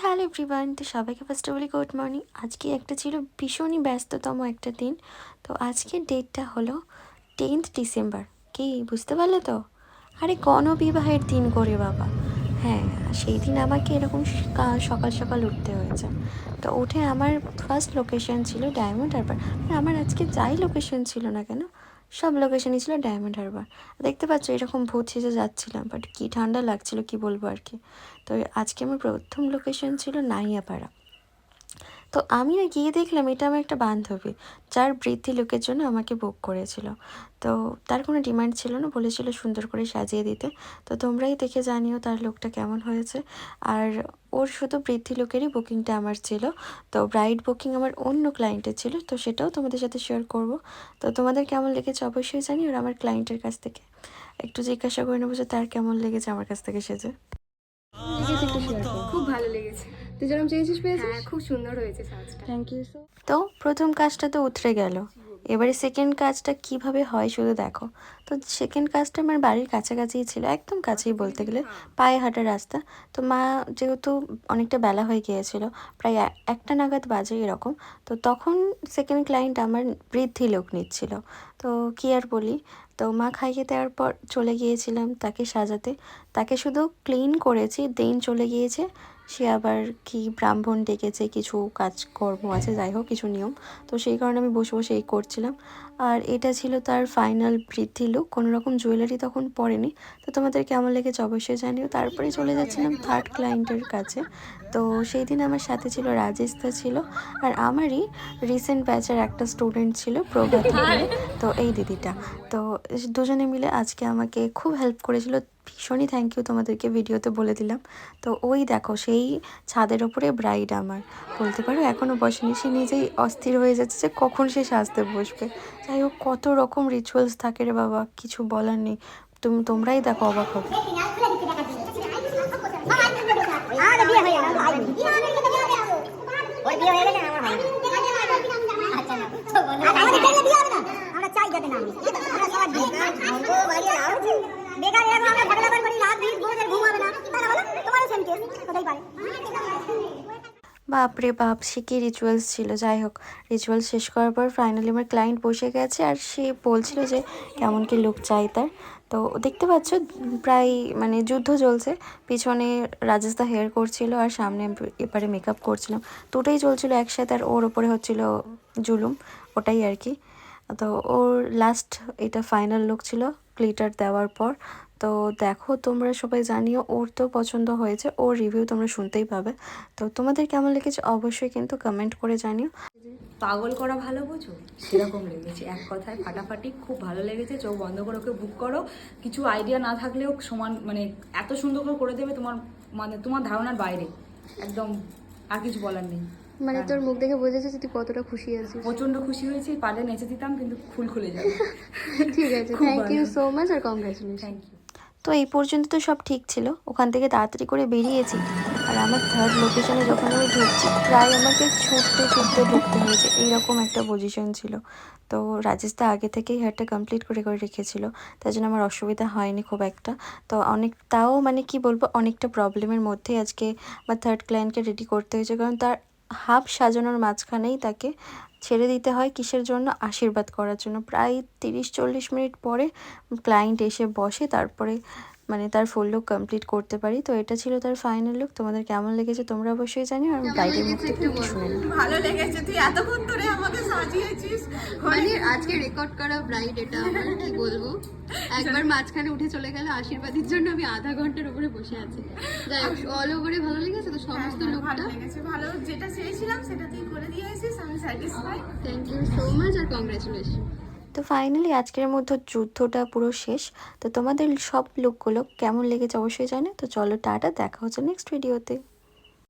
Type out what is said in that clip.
Hello everyone, তো সবাইকে first of all good morning. আজকে একটা ছিল ভীষণই ব্যস্ততম একটা দিন। তো আজকের ডেটটা হলো 10th ডিসেম্বর। কি বুঝতে পারলে তো? আরে গণবিবাহের দিন করে বাবা। হ্যাঁ, সেই দিন আমাকে এরকম সকাল সকাল উঠতে হয়েছে। তো উঠে আমার ফার্স্ট লোকেশন ছিল ডায়মন্ড হারবার। আমার আজকে যাই লোকেশন ছিল না কেন, সব লোকেশনই ছিল ডায়মন্ড হারবার। দেখতে পাচ্ছ এরকম ভূত সেজে যাচ্ছিলাম, বাট কি ঠান্ডা লাগছিল কি বলবো আর কি। তো আজকে আমার প্রথম লোকেশন ছিল নাইয়াপাড়া। তো আমি না গিয়ে দেখলাম এটা আমার একটা বান্ধবী, যার বৃদ্ধি লোকের জন্য আমাকে বুক করেছিল। তো তার কোনো ডিমান্ড ছিল না, বলেছিল সুন্দর করে সাজিয়ে দিতে। তো তোমরাই দেখে জানিও তার লোকটা কেমন হয়েছে। আর ওর শুধু বৃদ্ধি লোকেরই বুকিংটা আমার ছিল। তো ব্রাইড বুকিং আমার অন্য ক্লায়েন্টের ছিল, তো সেটাও তোমাদের সাথে শেয়ার করব। তো তোমাদের কেমন লেগেছে অবশ্যই জানি, আর আমার ক্লায়েন্টের কাছ থেকে একটু জিজ্ঞাসা করে নেবো যে তার কেমন লেগেছে আমার কাছ থেকে সেজে। লেগেছে একটু শেয়ার করো। খুব ভালো লেগেছে। তুই যেরকম চেয়েছিস পেয়েছিস? হ্যাঁ, খুব সুন্দর হয়েছে সাজটা। Thank you so. তো প্রথম কাজটা তো উতরে গেল, এবারে সেকেন্ড কাজটা কিভাবে হয় শুধু দেখো। তো সেকেন্ড কাজটা আমার বাড়ির কাছাকাছিই ছিল, একদম কাছেই বলতে গেলে, পায়ে হাঁটা রাস্তা। তো মা যেহেতু অনেকটা বেলা হয়ে গিয়েছিল, প্রায় একটা নাগাদ বাজে এরকম, তো তখন সেকেন্ড ক্লায়েন্ট আমার বৃদ্ধি লোক নিচ্ছিল। তো কী আর বলি, তো মা খাইয়ে দেওয়ার পর চলে গিয়েছিলাম তাকে সাজাতে। তাকে শুধু ক্লিন করেছি, দেন চলে গিয়েছে। সে আবার কি ব্রাহ্মণ ডেকেছে, কিছু কাজকর্ম আছে, যাই হোক কিছু নিয়ম। তো সেই কারণে আমি বসে বসে এই করছিলাম। আর এটা ছিল তার ফাইনাল বৃদ্ধি লুক, কোনো রকম জুয়েলারি তখন পরেনি। তো তোমাদের কেমন লেগেছে অবশ্যই জানিও। তারপরে চলে যাচ্ছিলাম থার্ড ক্লায়েন্টের কাছে। তো সেই দিন আমার সাথে ছিল রাজেশদা ছিল, আর আমারই রিসেন্ট ব্যাচের একটা স্টুডেন্ট ছিল প্রভাত বলে, তো এই দিদিটা। তো দুজনে মিলে আজকে আমাকে খুব হেল্প করেছিল, ভীষণই থ্যাংক ইউ তোমাদেরকে, ভিডিওতে বলে দিলাম। তো ওই দেখো সেই ছাদের ওপরে ব্রাইড আমার, বলতে পারো এখনও বসেনি, সে নিজেই অস্থির হয়ে যাচ্ছে যে কখন সে সাজতে বসবে। যাই হোক কত রকম রিচুয়ালস থাকে রে বাবা, কিছু বলার নেই। তোমরাই দেখো, অবাক হবে। বাপরে বাপ, সে কি রিচুয়ালস ছিল। যাই হোক রিচুয়াল শেষ করার পর ফাইনালি আমার ক্লায়েন্ট বসে গেছে, আর সে বলছিল যে কেমন কি লুক চাই তার। তো দেখতে পাচ্ছ প্রায় মানে যুদ্ধ চলছে, পিছনে রাজেশদা হেয়ার করছিল আর সামনে এপারে মেকআপ করছিলাম, দুটোই চলছিল একসাথে। আর ওর ওপরে হচ্ছিল জুলুম, ওটাই আর কি। তো ওর লাস্ট এটা ফাইনাল লুক ছিল গ্লিটার দেওয়ার পর। তো দেখো তোমরা সবাই জানিও, ওর তো পছন্দ হয়েছে, ওর রিভিউ তোমরা শুনতেই পাবে। তো তোমাদের কেমন লেগেছে অবশ্যই কিন্তু কমেন্ট করে জানিও। পাগল করা ভালো বোঝো, সেরকম লেগেছে, এক কথায় ফাটাফাটি, খুব ভালো লেগেছে। চোখ বন্ধ করে ওকে বুক করো, কিছু আইডিয়া না থাকলেও সমান মানে এত সুন্দর করে দেবে, তোমার মানে তোমার ধারণার বাইরে একদম, আর কিছু বলার নেই। মানে তোর মুখ দেখে বোঝা যাচ্ছে তুই কতটা খুশি আছিস। প্রচন্ড খুশি হয়েছি, পারলে নেচে দিতাম কিন্তু ফুল খুলে যাবে। ঠিক আছে, থ্যাংক ইউ সো মাচ আর কংগ্রাচুলেশন। Thank you. তো এই পর্যন্ত তো সব ঠিক ছিল, ওখান থেকে তাড়াতাড়ি করে বেরিয়েছি। আর আমার থার্ড লোকেশনে যখন আমি ঢুকছি, প্রায় আমাকে ছুটতে ছুটতে ঢুকতে হয়েছে, এইরকম একটা পজিশন ছিল। তো রাজেশদা আগে থেকেই হেয়ারটা কমপ্লিট করে করে রেখেছিল, তাই জন্য আমার অসুবিধা হয়নি খুব একটা। তো তাও মানে কি বলবো, অনেকটা প্রবলেমের মধ্যেই আজকে আমার থার্ড ক্লায়েন্টকে রেডি করতে হয়েছে, কারণ তার হাফ সাজানোর মাঝখানেই তাকে ছেড়ে দিতে হয় কিসের জন্য, আশীর্বাদ করার জন্য। প্রায় 30-40 মিনিট পরে ক্লায়েন্ট এসে বসে, তারপরে মানে তার ফুল লুক কমপ্লিট করতে পারি। তো এটা ছিল তার ফাইনাল লুক। তোমাদের কেমন লেগেছে তোমরা অবশ্যই জানিও, আর ব্রাইডের মুখ থেকে একটু শুনে নিও। ভালো লেগেছে, তুই এতক্ষণ ধরে আমাকে সাজিয়েছিস। মানে আজকে রেকর্ড করা ব্রাইড এটা আমার, কি বলবো, একবার মাঝখানে উঠে চলে গেল আশীর্বাদের জন্য, আমি আধা ঘন্টার উপরে বসে আছি। যাই হোক অল ওভারে ভালো লেগেছে তো সমস্ত ভালো লুকটা। লেগেছে, ভালো, যেটা চেয়েছিলাম সেটা তুই করে দিয়েছিস, আমি satisfy. Thank you so much আর কংগ্রাচুলেশন। তো ফাইনালি আজকের মধ্যে যুদ্ধটা পুরো শেষ। তো তোমাদের সব লুকগুলো কেমন লেগেছে অবশ্যই জানো। তো চলো টাটা, দেখা হচ্ছে নেক্সট ভিডিওতে।